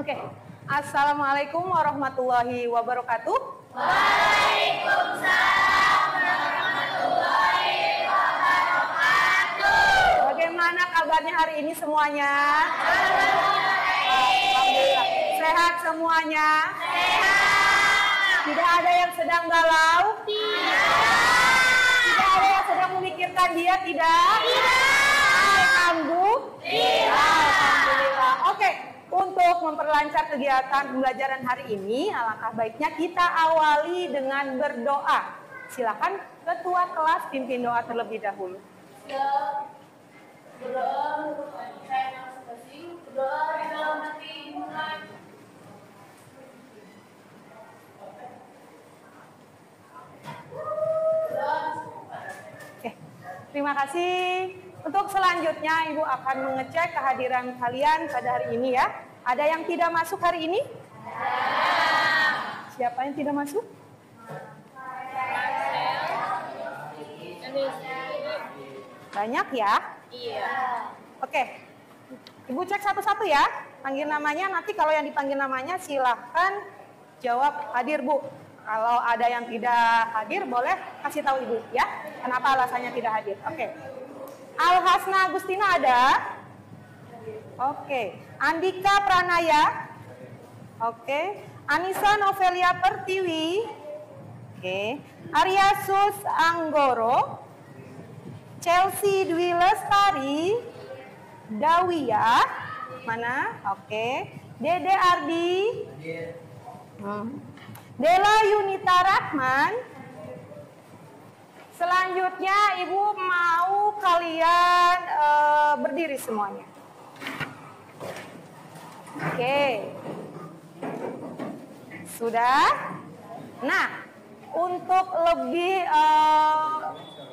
Oke. Assalamualaikum warahmatullahi wabarakatuh. Waalaikumsalam warahmatullahi wabarakatuh. Bagaimana kabarnya hari ini semuanya? Alhamdulillah. Sehat semuanya? Sehat. Tidak ada yang sedang galau? Tidak. Tidak ada yang sedang memikirkan dia? Tidak? Alhamdulillah. Oke. Untuk memperlancar kegiatan pembelajaran hari ini, alangkah baiknya kita awali dengan berdoa. Silakan ketua kelas pimpin doa terlebih dahulu. Berdoa saya masing-masing. Berdoa dalam hati mulai. Oke, terima kasih. Untuk selanjutnya, Ibu akan mengecek kehadiran kalian pada hari ini ya. Ada yang tidak masuk hari ini? Siapa yang tidak masuk? Banyak ya? Iya. Oke, Ibu cek satu-satu ya. Panggil namanya, nanti kalau yang dipanggil namanya silahkan jawab hadir Bu. Kalau ada yang tidak hadir, boleh kasih tahu Ibu ya. Kenapa alasannya tidak hadir? Oke. Alhasna Agustina ada? Oke. Andika Pranaya? Oke. Anissa Novelia Pertiwi? Oke. Aryasus Anggoro? Chelsea Dwi Lestari? Dawia? Mana? Oke. Dede Ardi? Dela Yunita Rahman? Selanjutnya Ibu mau kalian berdiri semuanya. Oke. Sudah? Nah, untuk lebih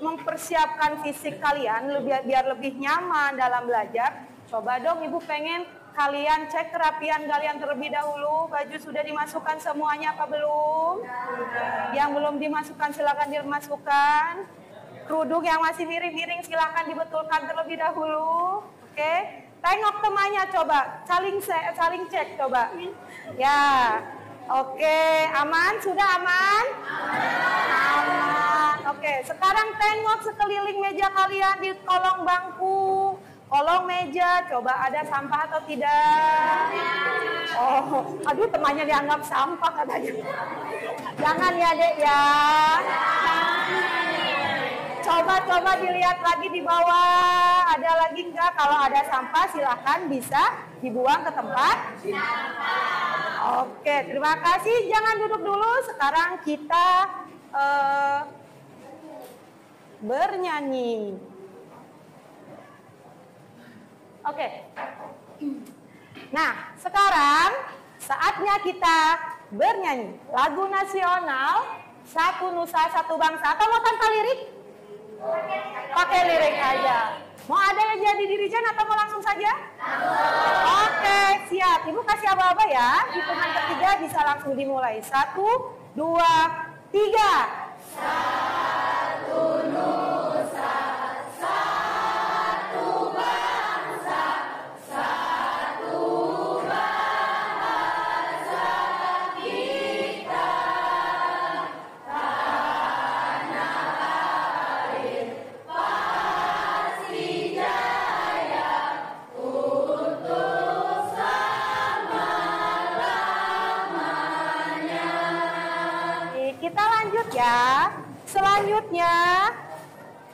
mempersiapkan fisik kalian biar lebih nyaman dalam belajar, coba dong Ibu pengen kalian cek kerapian kalian terlebih dahulu. Baju sudah dimasukkan semuanya apa belum? Yang belum dimasukkan silakan dimasukkan. Kerudung yang masih miring-miring silakan dibetulkan terlebih dahulu. Oke. Tengok temannya coba. Saling cek coba. Ya. Oke, aman? Sudah aman? Aman. Oke, sekarang tengok sekeliling meja kalian di kolong bangku. Kolong meja, coba ada sampah atau tidak? Oh, aduh temannya dianggap sampah katanya. Jangan ya Dek ya. Coba dilihat lagi di bawah, ada lagi enggak? Kalau ada sampah silahkan bisa dibuang ke tempat. Oke, terima kasih. Jangan duduk dulu. Sekarang kita bernyanyi. Oke. Nah, sekarang saatnya kita bernyanyi lagu nasional Satu Nusa Satu Bangsa. Atau mau tanpa lirik? Pakai lirik aja. Mau ada yang jadi dirijen atau mau langsung saja? Oke, siap. Ibu kasih aba-aba ya. Hitungan ketiga bisa langsung dimulai. 1, 2, 3. Satu Nusa. Ya, selanjutnya,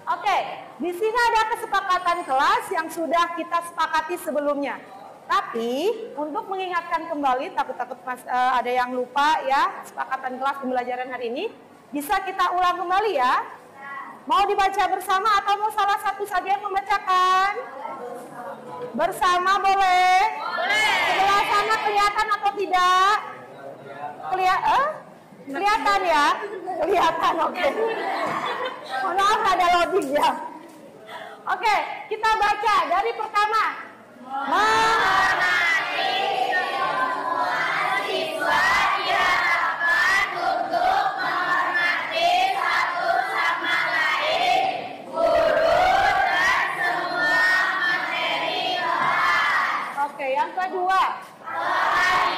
oke, di sini ada kesepakatan kelas yang sudah kita sepakati sebelumnya. Tapi untuk mengingatkan kembali, takut-takut ada yang lupa ya, kesepakatan kelas pembelajaran hari ini, bisa kita ulang kembali ya. Mau dibaca bersama atau mau salah satu saja yang membacakan? Bersama boleh? Boleh. Sebelah sana kelihatan atau tidak? Kelihatan ya? Kelihatan, oke. Maaf ada loading ya. Oke, kita baca dari pertama. Menghormati semua siswa diharapkan untuk menghormati satu sama lain, guru dan semua materi kelas. Oke, yang kedua. Menghargai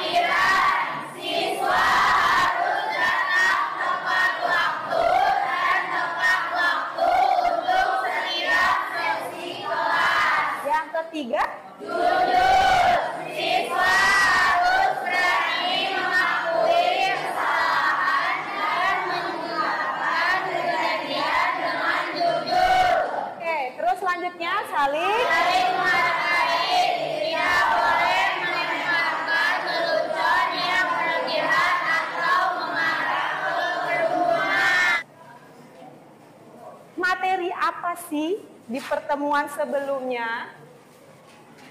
apa sih di pertemuan sebelumnya?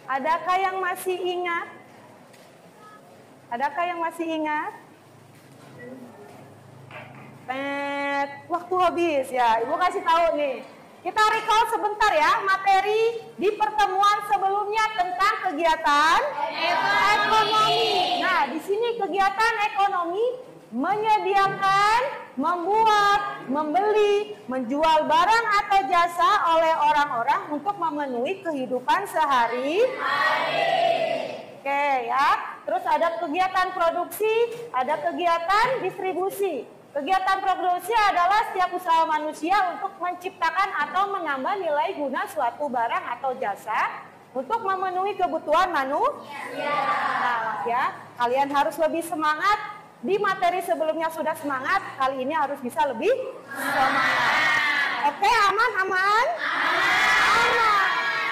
Adakah yang masih ingat? Adakah yang masih ingat? Waktu habis ya, Ibu kasih tahu nih. Kita recall sebentar ya materi di pertemuan sebelumnya tentang kegiatan ekonomi. Nah, di sini kegiatan ekonomi menyediakan, membuat, membeli, menjual barang atau jasa oleh orang-orang untuk memenuhi kehidupan sehari-hari. Oke ya. Terus ada kegiatan produksi, ada kegiatan distribusi. Kegiatan produksi adalah setiap usaha manusia untuk menciptakan atau menambah nilai guna suatu barang atau jasa untuk memenuhi kebutuhan manusia. Nah, ya, kalian harus lebih semangat. Di materi sebelumnya sudah semangat, kali ini harus bisa lebih semangat. Oke, aman? Aman.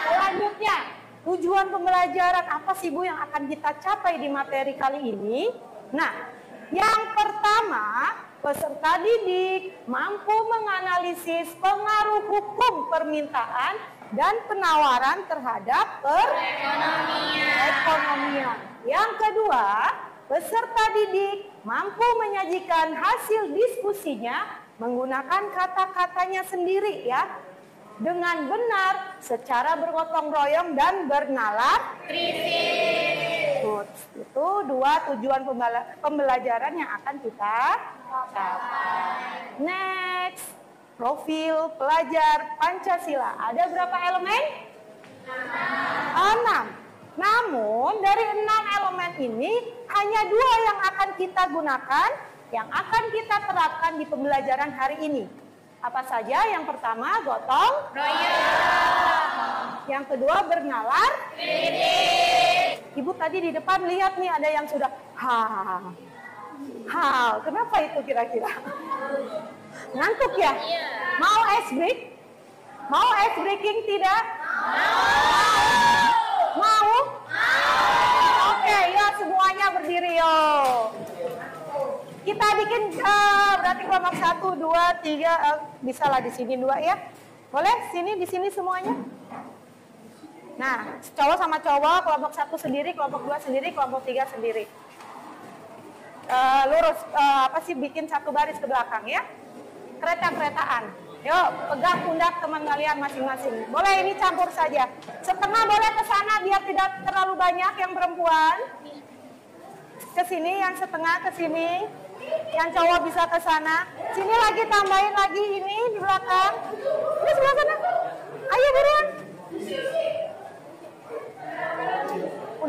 Selanjutnya, tujuan pembelajaran apa sih Bu yang akan kita capai di materi kali ini? Nah, yang pertama, peserta didik mampu menganalisis pengaruh hukum permintaan dan penawaran terhadap perekonomian. Yang kedua, peserta didik mampu menyajikan hasil diskusinya menggunakan kata-katanya sendiri ya, dengan benar, secara bergotong royong dan bernalar kritis. Itu dua tujuan pembelajaran yang akan kita capai. Next, profil pelajar Pancasila. Ada berapa elemen? 6. Namun dari 6 elemen ini hanya 2 yang akan kita gunakan, yang akan kita terapkan di pembelajaran hari ini. Apa saja? Yang pertama, gotong royong. Yang kedua, bernalar kritis. Ibu tadi di depan lihat nih ada yang sudah kenapa itu kira-kira? Ngantuk ya? Mau ice break? Mau ice breaking tidak? Mau? Oke, ya semuanya berdiri yo. Kita bikin berarti kelompok 1, 2, 3, bisa lah di sini 2 ya. Boleh? Di sini semuanya. Nah, cowok sama cowok, kelompok 1 sendiri, kelompok 2 sendiri, kelompok 3 sendiri. Lurus, bikin satu baris ke belakang ya. Kereta-keretaan. Yuk, pegang pundak teman kalian masing-masing. Boleh ini campur saja. Setengah boleh ke sana biar tidak terlalu banyak yang perempuan. Ke sini, yang setengah ke sini. Yang cowok bisa ke sana. Sini lagi, tambahin lagi ini di belakang. Ini sebelah sana. Ayo buruan.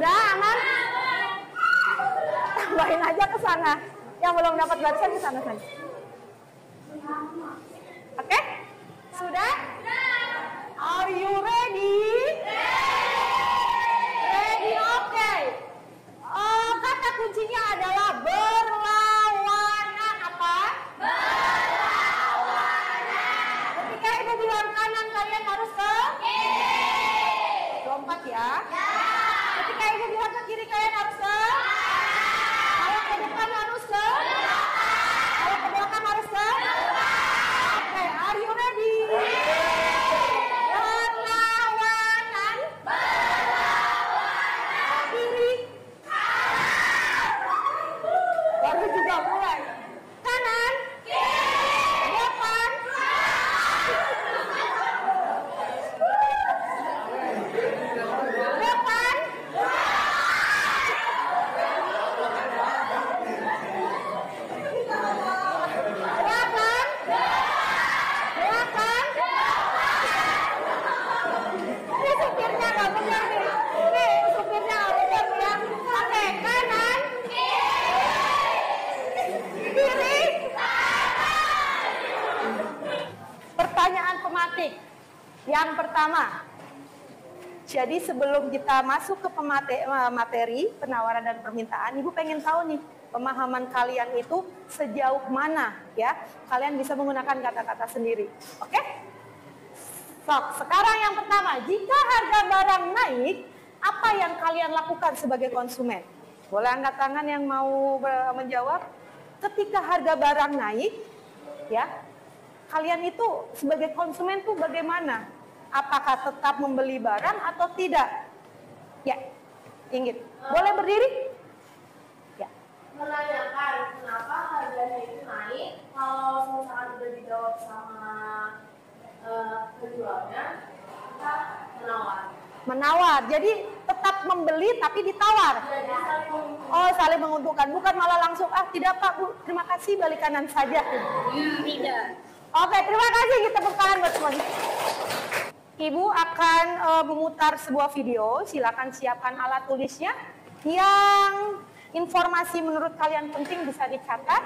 Udah aman? Tambahin aja ke sana. Yang belum dapat barisan ke sana saja. Oke? Sudah? Are you ready? Ready, oke. Kata kuncinya adalah berlawanan. Apa? Berlawanan. Ketika ibu bilang kanan, kalian harus ke kiri. Lompat ya. Ketika ibu bilang ke kiri, kalian harus ke kalau ke depan harus ke kalau ke belakang harus ke oke, are you ready? Berlawanan. Kiri. Baru juga mulai. Kanan. Depan. Depan. Belakang. Belakang. Ini supirnya nggak benar nih. Ini supirnya nggak benar ya. Oke, kanan. Kiri. Pertanyaan pematik. Yang pertama. Jadi sebelum kita masuk ke materi penawaran dan permintaan, Ibu pengen tahu nih pemahaman kalian itu sejauh mana ya? Kalian bisa menggunakan kata-kata sendiri. Oke? Sekarang yang pertama, jika harga barang naik, apa yang kalian lakukan sebagai konsumen? Boleh angkat tangan yang mau menjawab? Ketika harga barang naik, ya, kalian itu sebagai konsumen tuh bagaimana? Apakah tetap membeli barang atau tidak? Ya, Inggit. Boleh berdiri? Ya. Menanyakan kenapa harganya itu naik. Kalau misalkan udah dijawab sama penjualnya, kita menawar. Menawar, jadi tetap membeli tapi ditawar. Jadi saling menguntungkan. Oh, saling menguntungkan, bukan malah langsung tidak Pak Bu, terima kasih balik kanan saja. Tidak. Oke, terima kasih, kita tepuk tangan buat semuanya. Ibu akan memutar sebuah video, silakan siapkan alat tulisnya. Yang informasi menurut kalian penting bisa dicatat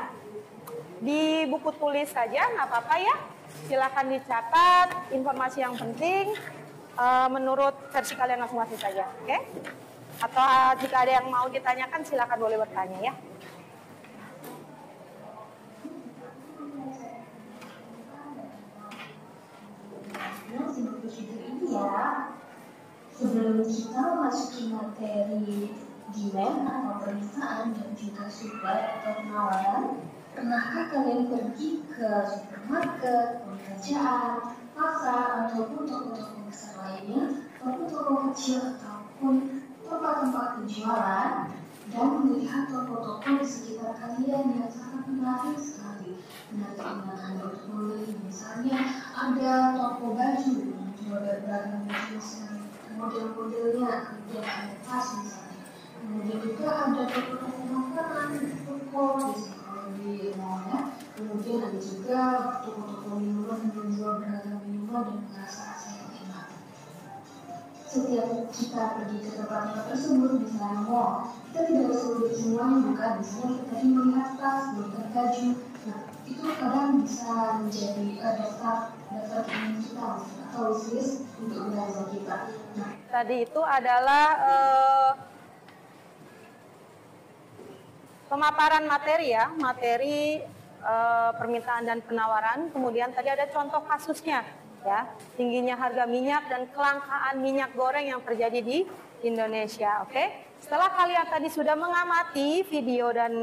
di buku tulis saja, nggak apa-apa ya. Silakan dicatat informasi yang penting. Menurut versi kalian masing-masing saja, oke? Atau jika ada yang mau ditanyakan, silakan boleh bertanya ya. Ini ya, sebelum kita masukin materi demand atau permintaan dan juga supply atau penawaran, pernahkah kalian pergi ke supermarket, pekerjaan, pasar, ataupun toko-toko besar lainnya, ataupun toko kecil ataupun tempat-tempat penjualan, dan melihat toko-toko di sekitar kalian yang sangat menarik sekali, menarik minat untuk membeli. Misalnya ada toko baju yang jual berbagai macam model-modelnya, kemudian ada tas misalnya, kemudian juga ada toko-toko makanan, toko di mallnya, kemudian ada juga toko-toko minuman yang menjual beragam minuman dan rasa-rasa yang enak. Setiap kita pergi ke tempat-tempat tersebut, misalnya mall, kita tidak harus membeli semuanya, bukan? Misalnya kita tadi melihat tas, melihat baju, nah itu kadang bisa menjadi daftar keinginan kita atau wishlist untuk belanja kita. Nah, Tadi itu adalah pemaparan materi ya, materi permintaan dan penawaran. Kemudian tadi ada contoh kasusnya ya, tingginya harga minyak dan kelangkaan minyak goreng yang terjadi di Indonesia. Oke, setelah kalian tadi sudah mengamati video dan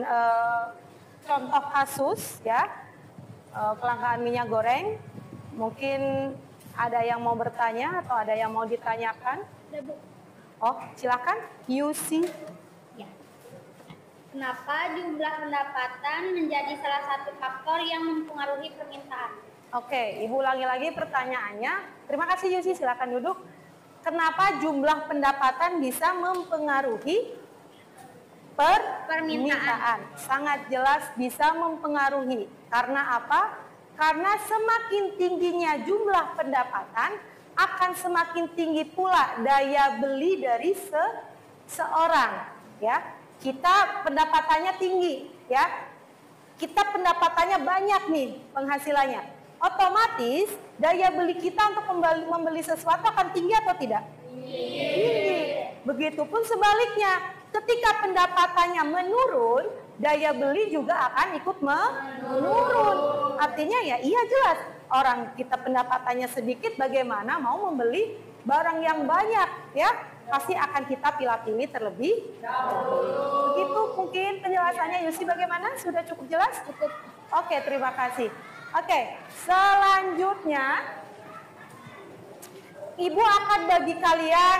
contoh kasus ya, kelangkaan minyak goreng, mungkin ada yang mau bertanya atau ada yang mau ditanyakan? Oh, silakan, Yusi. Kenapa jumlah pendapatan menjadi salah satu faktor yang mempengaruhi permintaan? Oke, Ibu ulangi lagi pertanyaannya. Terima kasih Yusi, silakan duduk. Kenapa jumlah pendapatan bisa mempengaruhi permintaan? Sangat jelas bisa mempengaruhi. Karena apa? Karena semakin tingginya jumlah pendapatan, akan semakin tinggi pula daya beli dari seseorang. Ya, kita pendapatannya tinggi, ya. Kita pendapatannya banyak nih penghasilannya. Otomatis daya beli kita untuk membeli sesuatu akan tinggi atau tidak? Tinggi. Begitupun sebaliknya, ketika pendapatannya menurun, daya beli juga akan ikut menurun. Artinya ya iya jelas, orang kita pendapatannya sedikit, bagaimana mau membeli barang yang banyak ya? Pasti akan kita pilih-pilih terlebih dahulu. Begitu mungkin penjelasannya. Yusi bagaimana? Sudah cukup jelas? Cukup. Oke, terima kasih. Oke, selanjutnya Ibu akan bagi kalian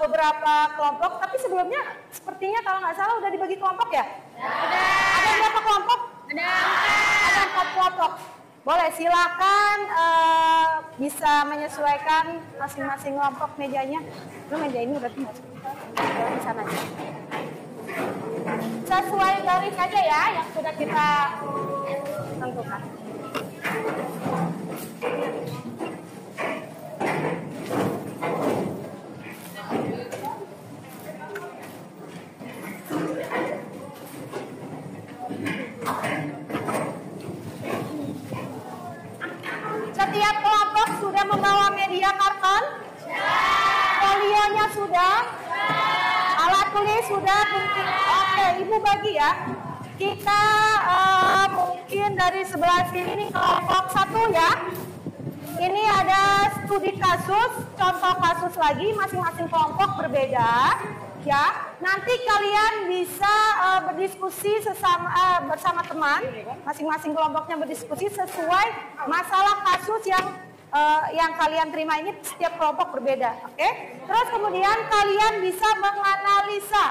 beberapa kelompok, tapi sebelumnya sepertinya kalau nggak salah udah dibagi kelompok ya? Ada berapa kelompok? Ada 4 kelompok. Boleh, silakan bisa menyesuaikan masing-masing kelompok mejanya. Lu meja ini berarti di sana aja. Sesuai garis aja ya yang sudah kita tentukan. Setiap kelompok sudah membawa media karton? Folionya sudah? Alat tulis sudah? Oke, Ibu bagi ya. Kita mungkin dari sebelah sini ini kelompok 1 ya. Ini ada studi kasus, contoh kasus lagi, masing-masing kelompok berbeda ya. nanti kalian bisa berdiskusi bersama teman, masing-masing kelompoknya berdiskusi sesuai masalah kasus yang kalian terima ini. Setiap kelompok berbeda, oke? Terus kemudian kalian bisa menganalisa,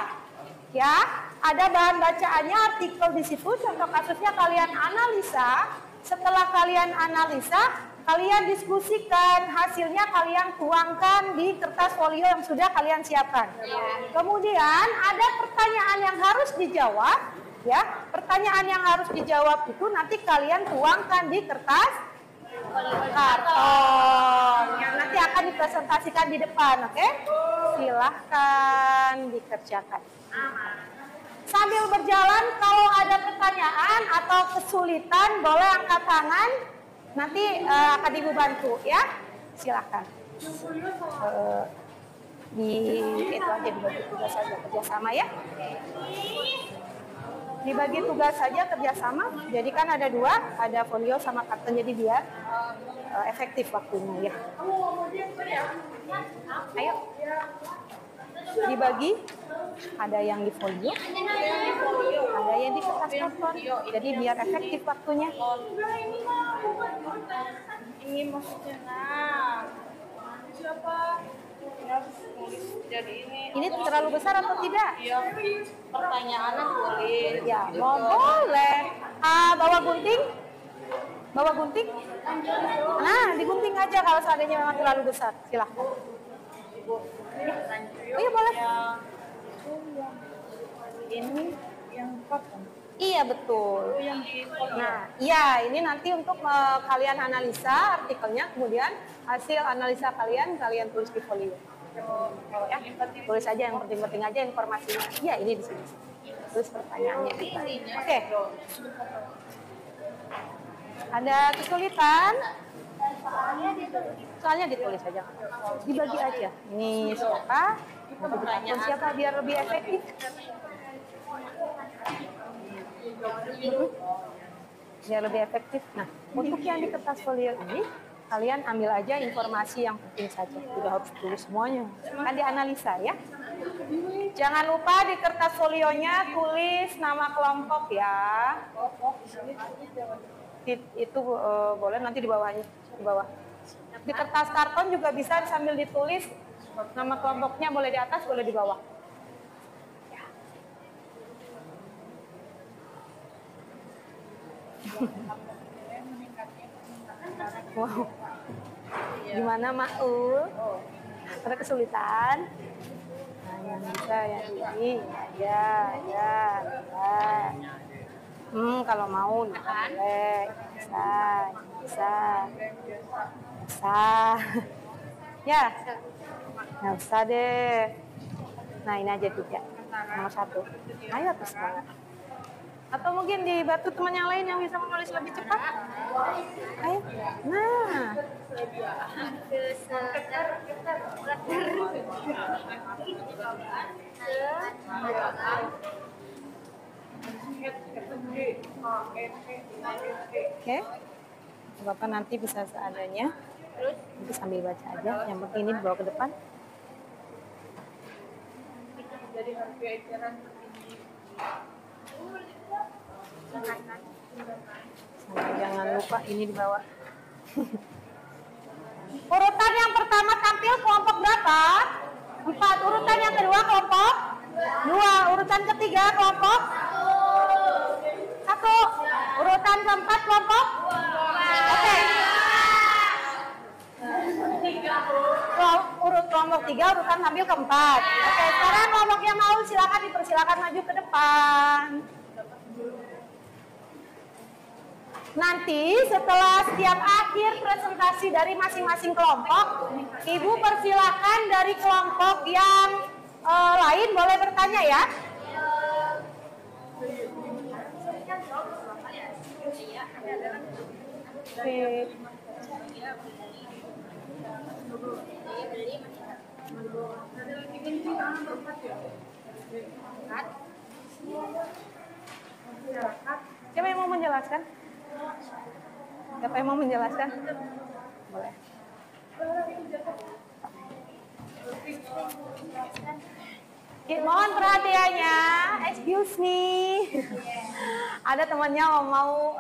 ya. Ada bahan bacaannya, artikel di situ, contoh kasusnya kalian analisa. Setelah kalian analisa, kalian diskusikan, hasilnya kalian tuangkan di kertas folio yang sudah kalian siapkan. Kemudian ada pertanyaan yang harus dijawab, ya. Pertanyaan yang harus dijawab itu nanti kalian tuangkan di kertas karton. Yang nanti akan dipresentasikan di depan, oke? Silahkan dikerjakan. Sambil berjalan, kalau ada pertanyaan atau kesulitan, boleh angkat tangan. Nanti akan ibu bantu, ya. Silahkan. Itu aja dibagi tugas saja, kerjasama ya. Dibagi tugas saja kerjasama. Jadi kan ada 2, ada folio sama karton. Jadi biar efektif waktunya ya. Ayo. Dibagi. Ada yang di folio, ada yang di kertas karton. Jadi biar efektif waktunya. Ini maksudnya siapa? Jadi ini terlalu besar atau tidak? Iya. Pertanyaannya boleh. Ya, boleh. Bawa gunting? Bawa gunting? Nah, digunting aja kalau seandainya memang terlalu besar. Silahkan. Oh iya boleh. Ini yang kapan? Iya betul. Yang di Nah, iya ini nanti untuk kalian analisa artikelnya, kemudian hasil analisa kalian tulis di folio. Ya, tulis aja yang penting-penting aja informasinya. Iya ini di sini. Tulis pertanyaannya. Oke. Ada kesulitan? Soalnya ditulis aja. Dibagi aja. Ini siapa? Siapa biar lebih efektif? Biar lebih efektif. Nah, untuk yang di kertas folio ini, kalian ambil aja informasi yang penting saja. Tidak harus tulis semuanya. Kan dianalisa ya. Jangan lupa di kertas folionya tulis nama kelompok ya. Itu boleh nanti di bawahnya. Di bawah. Di kertas karton juga bisa sambil ditulis nama kelompoknya, boleh di atas, boleh di bawah. Wow. Gimana Maul? Ada kesulitan? Nah, yang bisa yang ini. Ya. Kalau mau boleh. Bisa. Ya. Nggak usah deh. Nah, ini aja 3. Nomor 1. Ayo atas semangat. Atau mungkin dibantu teman yang lain yang bisa menulis lebih cepat. Ayo. Nah. Oke. Bapak nanti bisa seadanya. Nanti sambil baca aja. Yang penting ini dibawa ke depan. Jadi harus diajaran Jangan lupa ini di bawah. Urutan yang pertama tampil kelompok berapa? 4. Urutan yang kedua kelompok 2. Urutan ketiga kelompok 1. Urutan keempat kelompok oke. Kelompok 3 urutan tampil keempat. Oke, sekarang kelompok yang mau silakan maju ke depan. Nanti setelah setiap akhir presentasi dari masing-masing kelompok, Ibu persilakan dari kelompok yang lain boleh bertanya ya. Siapa yang mau menjelaskan? Siapa yang mau menjelaskan? Boleh. Mohon perhatiannya, excuse me. Ada temannya mau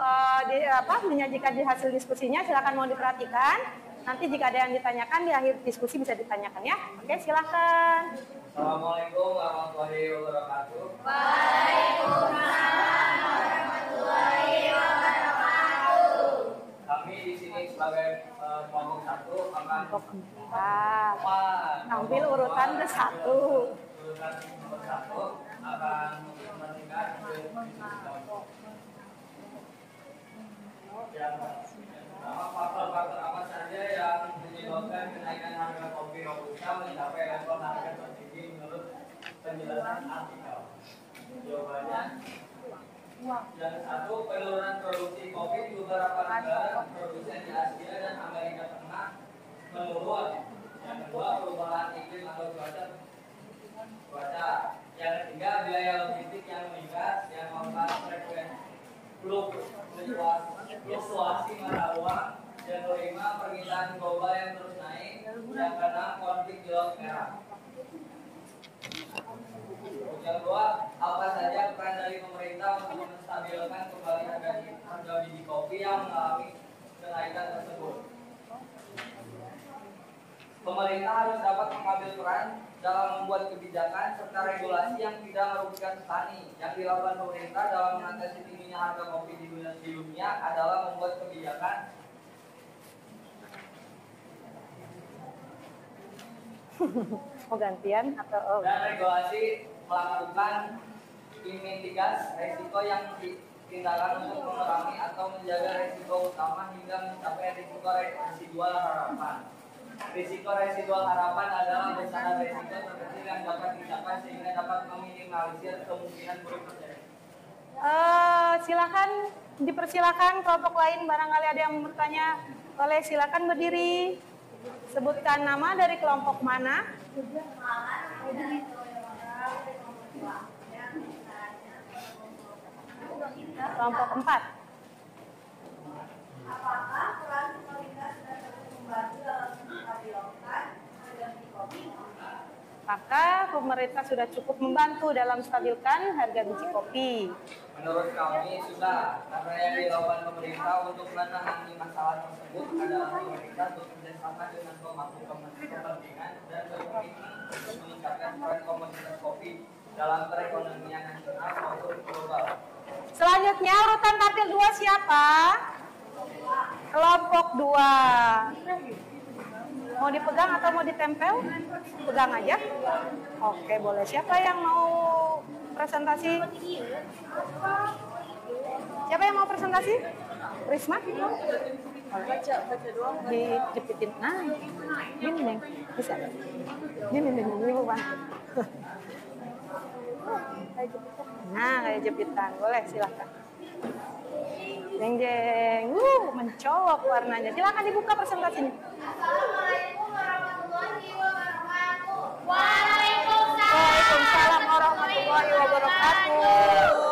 menyajikan di hasil diskusinya, silakan mau diperhatikan. Nanti jika ada yang ditanyakan di akhir diskusi bisa ditanyakan ya. Oke, silakan. Assalamualaikum warahmatullahi wabarakatuh. Waalaikumsalam warahmatullahi wabarakatuh. Kami di sini sebagai kelompok 1 akan Ambil urutan ke 1. urutan nomor 1 akan memberikan kelompok. Yang pertama, faktor-faktor apa saja yang menyebabkan kenaikan harga kopi robusta mencapai level harga tertinggi menurut penjelasan artikel? Jawabannya, yang 1, penurunan produksi kopi di beberapa negara produsen di Asia dan Amerika Tengah menurun. Yang kedua, perubahan iklim atau cuaca. Yang ketiga, biaya logistik yang meningkat. Yang keempat, fluktuasi mata uang. Yang kelima, permintaan global yang terus naik. Yang keenam, konflik di Laut Merah. Yang kedua, apa saja peran dari pemerintah untuk menstabilkan kembali harga biji kopi yang mengalami kenaikan tersebut? Pemerintah harus dapat mengambil peran dalam membuat kebijakan serta regulasi yang tidak merugikan petani. Yang dilakukan pemerintah dalam mengatasi tingginya harga kopi di dunia adalah membuat kebijakan Mau gantian atau dan regulasi melakukan mitigasi resiko yang tindakan untuk mengurangi atau menjaga resiko utama hingga mencapai risiko residual harapan. Risiko residual harapan adalah besaran resiko terkecil yang dapat dicapai sehingga dapat meminimalisir kemungkinan buruk terjadi. Silakan dipersilakan kelompok lain barangkali ada yang bertanya. Boleh silakan berdiri. Sebutkan nama dari kelompok mana? Kelompok 4. Apakah peran pemerintah sudah membantu dalam menstabilkan harga biji kopi? Maka pemerintah sudah cukup membantu dalam stabilkan harga biji kopi. Menurut kami sudah, karena yang dilakukan pemerintah untuk menangani masalah tersebut adalah pemerintah bekerjasama dengan pemangku kepentingan dan berkomitmen untuk meningkatkan peran komoditas kopi dalam perekonomian nasional maupun global. Selanjutnya urutan tampil 2 siapa? Kelompok 2. Mau dipegang atau mau ditempel? Pegang aja. Oke, boleh. Siapa yang mau presentasi? Siapa yang mau presentasi? Risma? Dijepitin. Nah, gini Neng. Bisa? Gini Bukan. Nah, kayak jepitan. Boleh, silakan. Jeng. Mencolok warnanya. Silakan dibuka presentasinya. Assalamualaikum warahmatullahi wabarakatuh. Waalaikumsalam. Waalaikumsalam warahmatullahi wabarakatuh.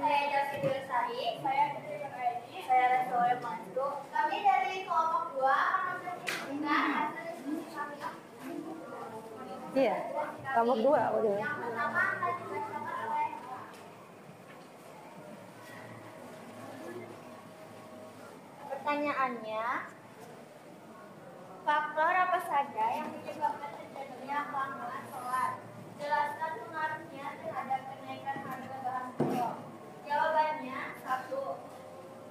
Saya Josy Sari, saya Rasul Mandu. Kami dari kelompok 2 akan mempresentasikan hasil diskusi kami. Iya, kelompok 2. Yang pertama akan dibacakan oleh Pertanyaannya, faktor apa saja yang menyebabkan terjadinya kelangkaan solar? Jelaskan pengaruhnya terhadap kenaikan harga bahan pokok. Jawabannya, 1.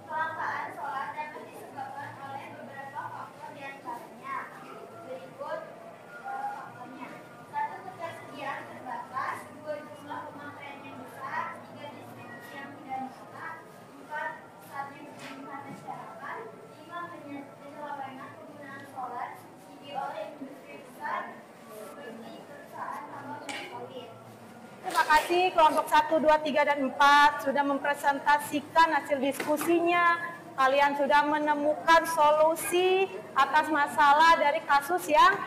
Kelangkaan solar dapat disebabkan oleh beberapa faktor diantaranya. Berikut faktornya. 1. Ketersediaan terbatas. 2. Jumlah pemakaian yang besar. 3. Distribusi yang tidak merata. 4. Saatnya kebutuhan masyarakat. 5. Penyelewengan penggunaan solar subsidi oleh industri besar seperti perusahaan tambang minyak sawit. Terima kasih kelompok 1, 2, 3, dan 4 sudah mempresentasikan hasil diskusinya. Kalian sudah menemukan solusi atas masalah dari kasus yang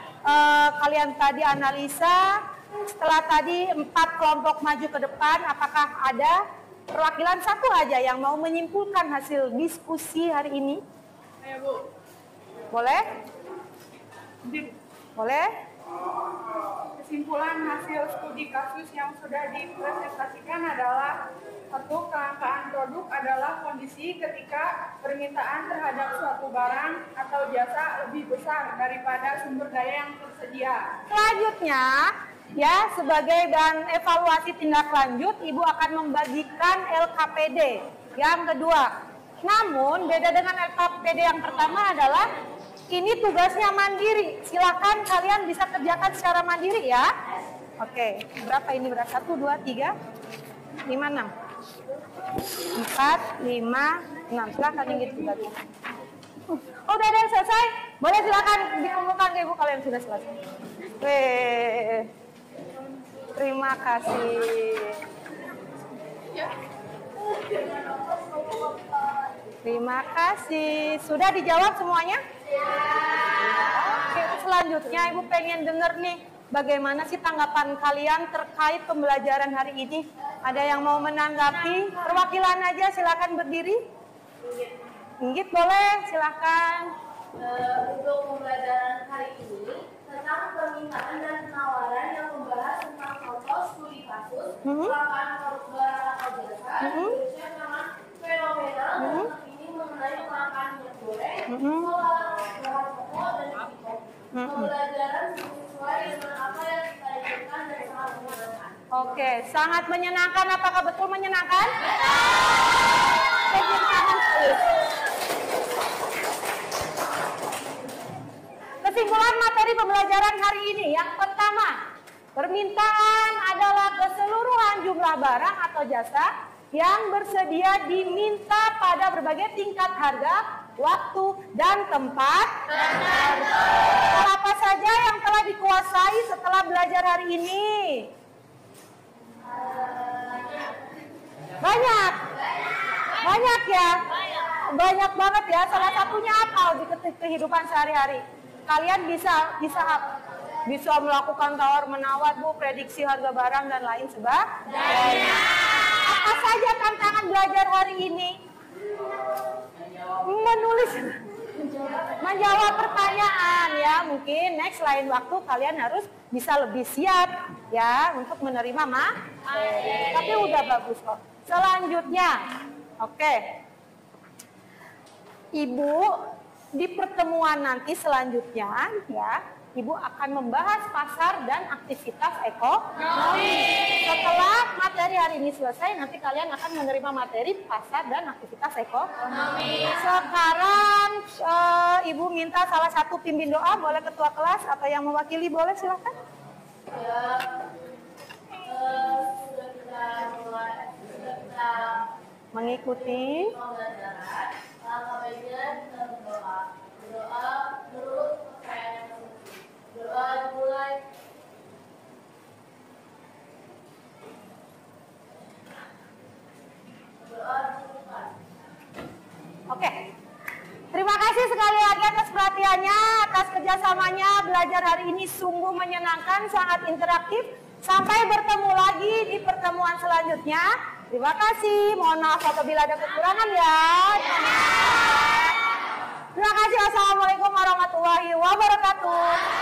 kalian tadi analisa. Setelah tadi 4 kelompok maju ke depan, apakah ada Perwakilan satu aja yang mau menyimpulkan hasil diskusi hari ini. Ayo Bu. Boleh? Boleh? Kesimpulan hasil studi kasus yang sudah dipresentasikan adalah satu, kelangkaan produk adalah kondisi ketika permintaan terhadap suatu barang atau jasa lebih besar daripada sumber daya yang tersedia. Selanjutnya, ya sebagai dan evaluasi tindak lanjut, Ibu akan membagikan LKPD yang kedua. Namun beda dengan LKPD yang pertama adalah ini tugasnya mandiri. Silakan kalian bisa kerjakan secara mandiri ya. Oke, berapa ini berat? 1, 2, 3, 5, 6. 4, 5, 6. Silakan yang gitu lagi. Oh, udah ada yang selesai? Boleh silakan dikumpulkan ke Ibu kalau yang sudah selesai. Terima kasih. Terima kasih. Sudah dijawab semuanya? Oke, selanjutnya Ibu pengen denger nih, bagaimana sih tanggapan kalian terkait pembelajaran hari ini? Ada yang mau menanggapi? Perwakilan aja, silakan berdiri. Inggit boleh, silakan. Untuk pembelajaran hari ini tentang permintaan dan penawaran yang membahas tentang contoh studi kasus kelangkaan barang atau jasa, Indonesia dengan fenomena terkini mengenai kelangkaan minyak goreng, bahan pokok dan tiket. Pembelajaran sesuai dengan apa yang kita inginkan dan sangat menyenangkan. Oke, sangat menyenangkan. Apakah betul menyenangkan? Kesimpulan materi pembelajaran hari ini. Yang pertama, permintaan adalah keseluruhan jumlah barang atau jasa yang bersedia diminta pada berbagai tingkat harga, waktu, dan tempat. Apa saja yang telah dikuasai setelah belajar hari ini? Banyak. Banyak ya? Banyak banget ya. Salah satunya apa di kehidupan sehari-hari? Kalian bisa melakukan tawar-menawar, Bu, prediksi harga barang dan lain sebagainya. Apa saja tantangan belajar hari ini? Menulis, menjawab pertanyaan ya. Mungkin next lain waktu kalian harus bisa lebih siap ya untuk menerima materi. Tapi udah bagus kok. Selanjutnya, oke. Ibu di pertemuan nanti selanjutnya ya, Ibu akan membahas pasar dan aktivitas ekonomi. Setelah materi hari ini selesai, nanti kalian akan menerima materi pasar dan aktivitas ekonomi. Sekarang Ibu minta salah satu pimpin doa, boleh ketua kelas atau yang mewakili, boleh silakan. Ya, sudah kita Mengikuti. pembelajaran, langkah baiknya kita berdoa. Berdoa menurut kepercayaan yang doa dimulai. Doa dimulai. Oke. Terima kasih sekali lagi atas perhatiannya, atas kerjasamanya. Belajar hari ini sungguh menyenangkan, sangat interaktif. Sampai bertemu lagi di pertemuan selanjutnya. Terima kasih. Mohon maaf apabila ada kekurangan ya. Terima kasih. Wassalamualaikum warahmatullahi wabarakatuh.